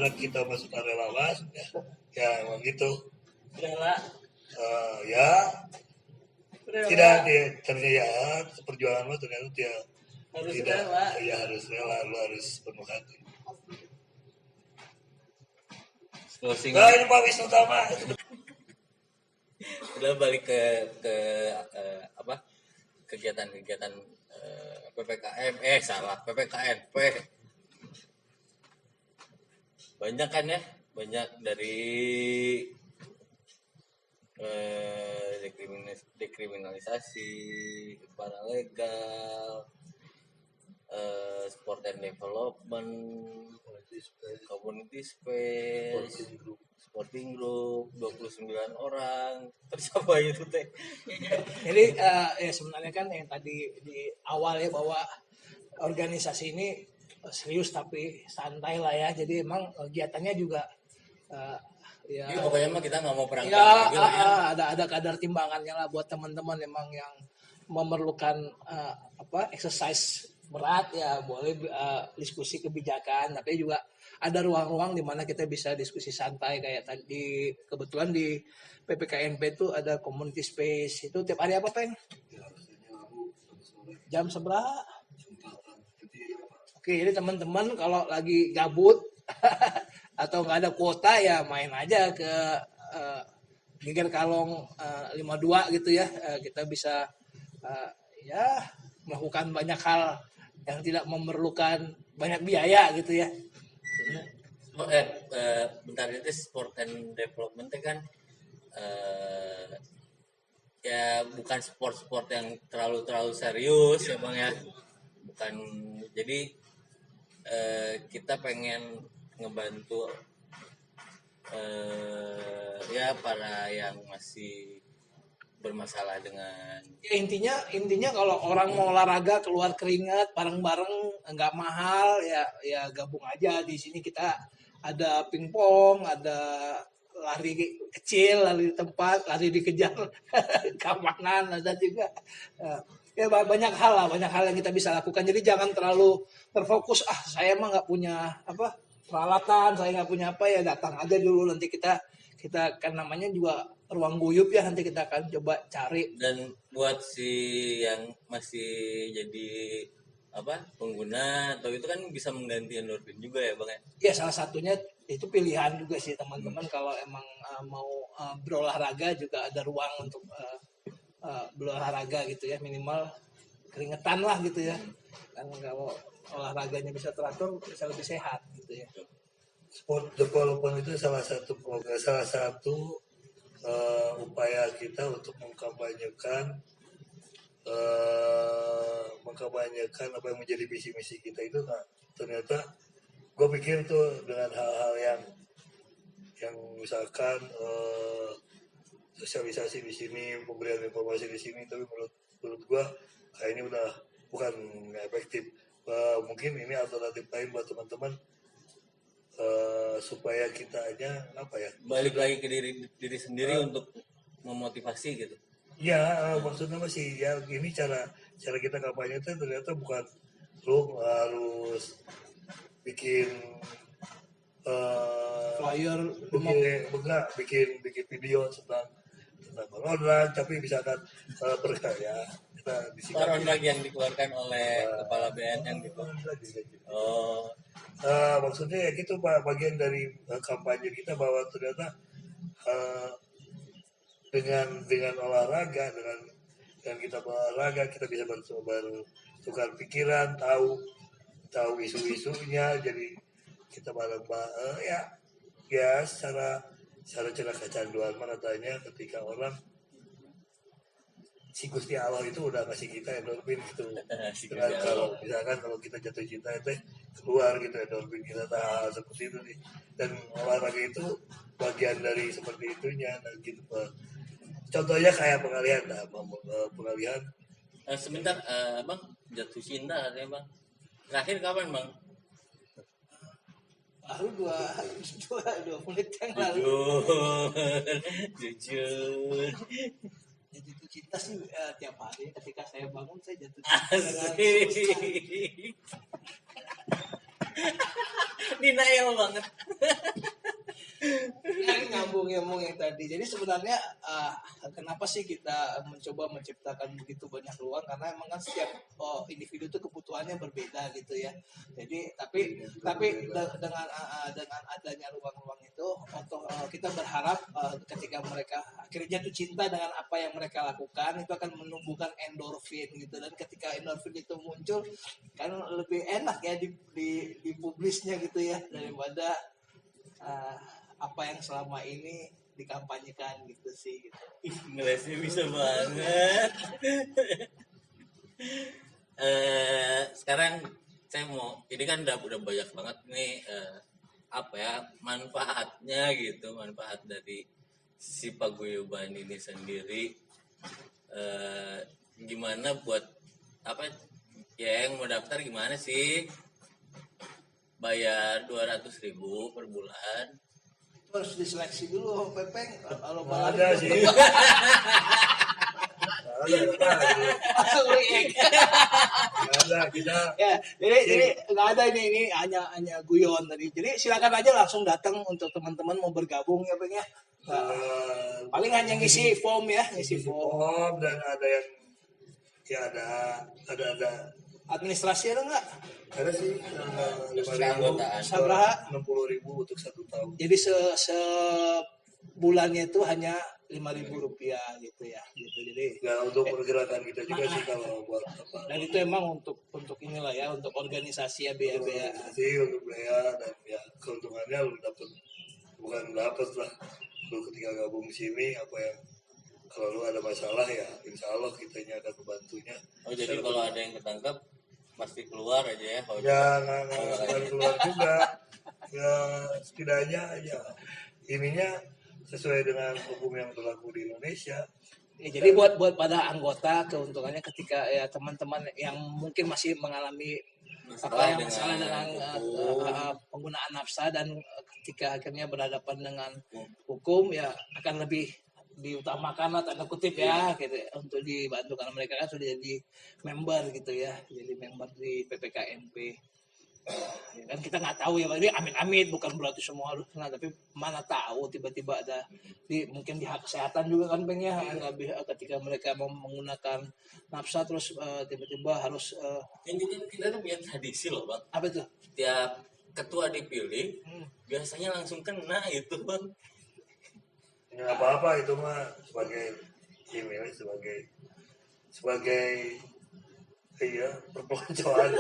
anak kita masuk relawan ya emang gitu. Rela. Ya tidak ternyata ya perjuangan mah ternyata dia harus tidak rela. Ya harus rela, lu harus penuh hati. Nah ini Pak Wisnu Tama udah balik ke apa kegiatan-kegiatan PPKM PPKNP banyak kan ya, banyak dari dekriminalisasi barang legal, sport and development, community space, sporting group 29 orang tercapai itu teh. Jadi ya sebenarnya kan yang tadi di awal ya bahwa organisasi ini serius tapi santai lah ya. Jadi emang kegiatannya juga ya. Jadi pokoknya mah kita nggak mau perang Ya, lagi lah ya. ada kadar timbangannya lah buat teman-teman emang yang memerlukan exercise berat ya boleh diskusi kebijakan, tapi juga ada ruang-ruang di mana kita bisa diskusi santai kayak tadi kebetulan di PPKNP itu ada community space itu tiap hari apa Peng? Jam seberapa? Oke, jadi teman-teman kalau lagi gabut atau nggak ada kuota ya main aja ke Giger Kalong 52 gitu ya. Kita bisa ya melakukan banyak hal yang tidak memerlukan banyak biaya gitu ya. Bentar, itu sport and development kan ya bukan sport yang terlalu serius ya Bang ya, bukan. Jadi kita pengen ngebantu ya para yang masih bermasalah dengan ya, intinya kalau orang mau olahraga keluar keringat bareng-bareng nggak mahal ya gabung aja di sini. Kita ada pingpong, ada lari kecil, lari di tempat, lari dikejar keamanan, ada juga ya banyak hal yang kita bisa lakukan. Jadi jangan terlalu terfokus saya mah nggak punya peralatan, saya nggak punya ya datang aja dulu, nanti kita kan namanya juga ruang guyup ya, nanti kita akan coba cari. Dan buat si yang masih jadi pengguna atau itu kan bisa mengganti endorfin juga ya Bang ya? Ya salah satunya itu pilihan juga sih teman-teman kalau emang mau berolahraga juga ada ruang untuk berolahraga gitu ya, minimal keringetan lah gitu ya. Kan kalau olahraganya bisa teratur bisa lebih sehat gitu ya. Sport development itu salah satu upaya kita untuk mengkampanyekan apa yang menjadi misi kita itu. Nah, ternyata gue pikir tuh dengan hal-hal yang misalkan sosialisasi di sini, pemberian informasi di sini, tapi menurut gue kayak ini udah bukan nggak efektif. Mungkin ini alternatif lain buat teman-teman supaya kita aja balik lagi ke diri sendiri untuk memotivasi gitu. Ya maksudnya masih ya ini cara kita kampanye itu ternyata bukan lu harus bikin flyer, bikin video tentang Ronald, tapi misalkan berkarya kita Ronald yang dikeluarkan oleh kepala BNN gitu. Maksudnya ya gitu Pak, bagian dari kampanye kita bahwa ternyata dengan olahraga, dengan kita berolahraga kita bisa bertukar pikiran, tahu isu-isunya, jadi kita bareng-bareng ya secara cerah kecanduan mana tanya ketika orang si Gusti Allah itu udah kasih kita endorfin gitu. Dengan kalau kita jatuh cinta itu keluar gitu endorfin kita, seperti itu nih. Dan olahraga itu bagian dari seperti itunya gitu Pak. Contohnya kayak pengalihan. Sebentar Bang, jatuh cinta katanya Bang. Terakhir kapan Bang? Baru 2 menit yang lalu. Jujur. Jatuh cinta sih tiap hari ketika saya bangun saya jatuh cinta. Denial banget. Nah, ini nyambung yang tadi. Jadi sebenarnya kenapa sih kita mencoba menciptakan begitu banyak ruang, karena emang kan setiap individu itu kebutuhannya berbeda gitu ya. Jadi dengan adanya ruang-ruang itu, kita berharap ketika mereka akhirnya jatuh cinta dengan apa yang mereka lakukan, itu akan menumbuhkan endorfin gitu. Dan ketika endorfin itu muncul, kan lebih enak ya di publisnya gitu ya, daripada apa yang selama ini dikampanyekan gitu sih gitu. Ih, ngelesnya bisa banget. Sekarang saya mau, ini kan udah banyak banget nih apa ya manfaatnya gitu, manfaat dari si paguyuban ini sendiri. Gimana buat apa ya yang mau daftar gimana sih? Bayar 200.000 per bulan. Harus diseleksi dulu sama Pepeng kalau Nggak balik ada sih. Nggak ada. langsung react. Nggak ada, kita Ya, jadi nggak ada ini hanya guyon tadi. Jadi silakan aja langsung datang untuk teman-teman mau bergabung ya Peng ya. Paling hanya ngisi form ya, ngisi form. form dan ada yang ya ada Administrasi ada nggak? ada sih Terus 5.000, keanggotaan. Sabraha? 60.000 untuk 1 tahun. Jadi sebulannya itu hanya Rp5.000 gitu ya, gitu. Jadi Ya untuk pergerakan kita juga sih kalau buat apa? dan itu emang untuk inilah ya, untuk organisasi ya biaya-biaya. Sih untuk biaya dan ya keuntungannya lu bukan dapat lah. Lu ketika gabung di sini apa yang kalau lu ada masalah ya insya Allah kitanya akan membantunya. Oh jadi kalau ada yang ketangkap pasti keluar aja ya? Kalau Ya nggak keluar juga. Ya setidaknya ya ininya sesuai dengan hukum yang berlaku di Indonesia. Ya, jadi buat pada anggota keuntungannya ketika ya teman-teman yang mungkin masih mengalami masalah dengan penggunaan nafsa dan ketika akhirnya berhadapan dengan hukum ya akan lebih diutamakan lah tanda kutip ya gitu untuk dibantu karena mereka kan sudah jadi member gitu ya, jadi member di PPKNP. Ya kan kita nggak tahu ya, ini amit-amit bukan berarti semua harus kena, tapi mana tahu tiba-tiba ada mungkin di hak kesehatan juga kan Bang ya, ketika mereka mau menggunakan nafsa terus tiba-tiba harus kita tuh punya tradisi loh Bang. apa itu? Tiap ketua dipilih biasanya langsung kena itu Bang. Ya apa-apa itu mah sebagai ini sebagai iya perpeloncoan.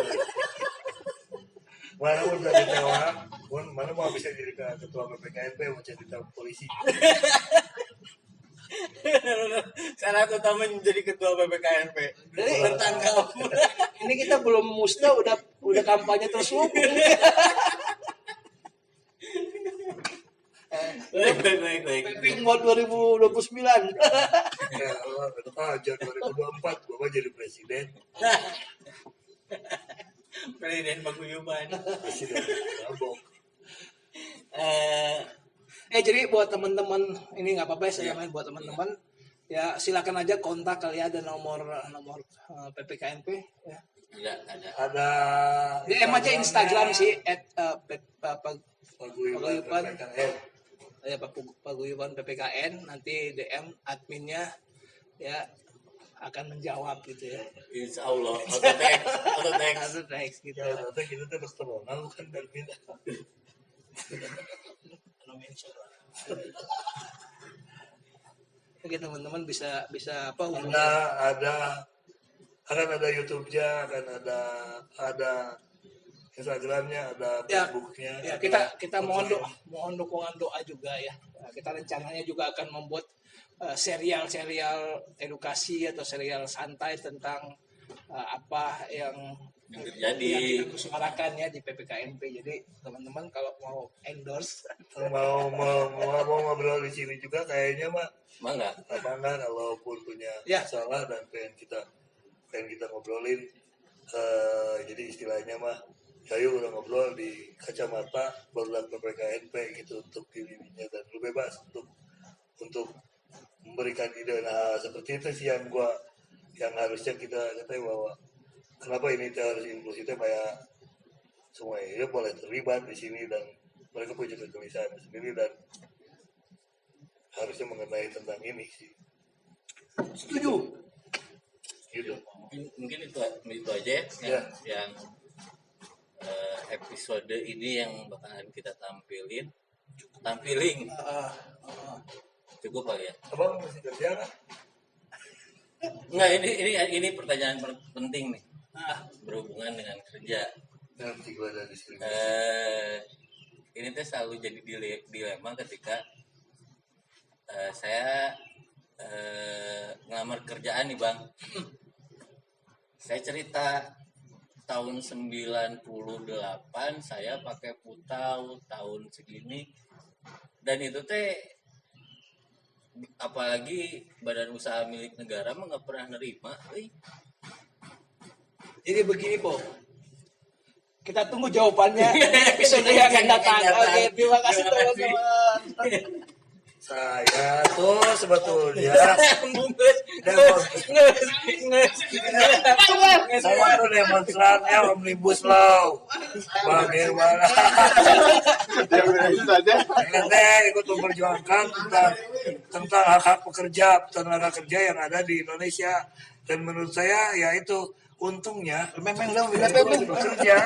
Mana pun jadi orang, mana mau bisa jadi ketua PPKNP mau jadi polisi. Syarat utama menjadi ketua PPKNP tertangkap. Ini kita belum musnah udah kampanye terselubung. Baik. Pepeng buat 2029. Ya Allah, itu aja 2024 gua jadi presiden. Presiden paguyuban. Presiden Gabung. Jadi buat teman-teman ini nggak apa-apa ya saya main buat teman-teman ya silakan aja kontak kali ya, ada nomor PPKNP ya. Ada DM aja Instagram sih Paguyuban Paguyuban PPKN, nanti DM adminnya ya akan menjawab gitu ya. Insya Allah. Auto text. Gitu. Ya, nanti kita tuh harus terkenal kan dan pindah. Oke teman-teman bisa apa hubungi. Akan ada YouTube-nya, akan ada Instagram-nya, ada Facebook-nya. Ya, kita mohon dukungan doa juga ya. Kita rencananya juga akan membuat serial edukasi atau serial santai tentang apa yang terjadi kita suarakan ya di PPKNP. Jadi teman-teman kalau mau endorse mau ngobrol di sini juga kayaknya mah mangga kalaupun punya masalah dan pengen kita ngobrolin, jadi istilahnya mah Cayu udah ngobrol di kacamata produk PPKNP gitu untuk dirinya dan lu bebas untuk memberikan ide. Nah seperti itu sih yang harusnya kita ketahui bahwa kenapa ini harus inklusif kayak semuanya boleh terlibat di sini dan mereka punya kegelisahan sendiri dan harusnya mengenai tentang ini sih. Setuju. Gitu. Mungkin itu aja ya, yang episode ini yang bakalan kita tampilin. Cukup kali ya. Abang masih kerja kan? Enggak, ini pertanyaan penting nih. Berhubungan dengan kerja. Nanti gue ada diskriminasi. Ini tuh selalu jadi dilema ketika saya ngelamar kerjaan nih Bang. Saya cerita tahun 98 saya pakai putau tahun segini, dan itu teh apalagi badan usaha milik negara mah nggak pernah nerima. Jadi begini Po, kita tunggu jawabannya episode yang akan datang. Oke, terima kasih teman-teman. Saya tuh sebetulnya saya tuh demonstrannya Omnibus Law. Bagaimana? Saya ikut memperjuangkan tentang hak-hak pekerja, tenaga kerja yang ada di Indonesia. Dan menurut saya ya itu untungnya bekerja.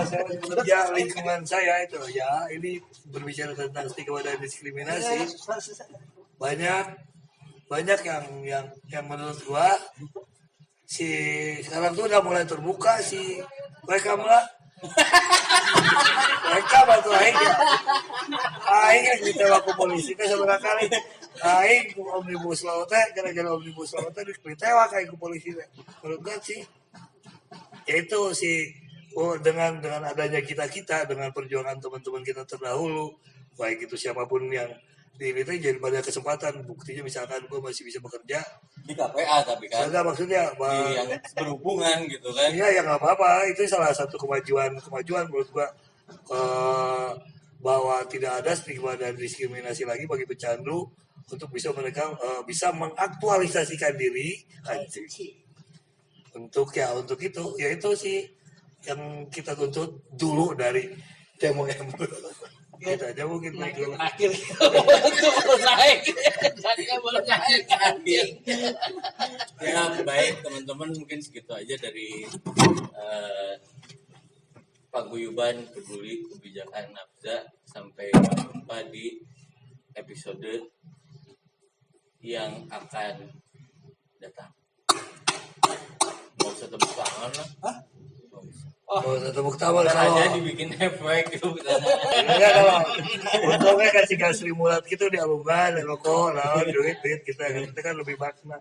Saya bekerja lingkungan saya itu ya, ini berbicara tentang stigma dan diskriminasi, banyak yang menurut gua sekarang tuh udah mulai terbuka mereka bantu aing yang ditembak ke polisi kan sebenarnya kali aing Omnibus Law teh gara-gara Omnibus Law teh ditembak aing ke polisi teh. Menurut gua sih yaitu dengan adanya kita dengan perjuangan teman-teman kita terdahulu, baik itu siapapun yang di ini jadi banyak kesempatan. Buktinya misalkan gue masih bisa bekerja Di KPA tapi kan enggak, maksudnya yang berhubungan gitu kan. iya ya nggak apa-apa, itu salah satu kemajuan menurut gue, bahwa tidak ada stigma dan diskriminasi lagi bagi pecandu untuk bisa mereka bisa mengaktualisasikan diri untuk itu ya itu sih yang kita tuntut dulu dari demo gitu aja mungkin Akhir itu naik. Saya baru naik. Ya baik teman-teman, mungkin segitu aja dari Paguyuban Peduli Kebijakan Nafza. Sampai jumpa di episode yang akan datang. Mau usah tepuk tangan lah. Oh, tepuk tangan Aja dibikin efek gitu. Enggak dong. Untungnya kasih gas limulat gitu di alungan, rokok, duit kita kan lebih makna.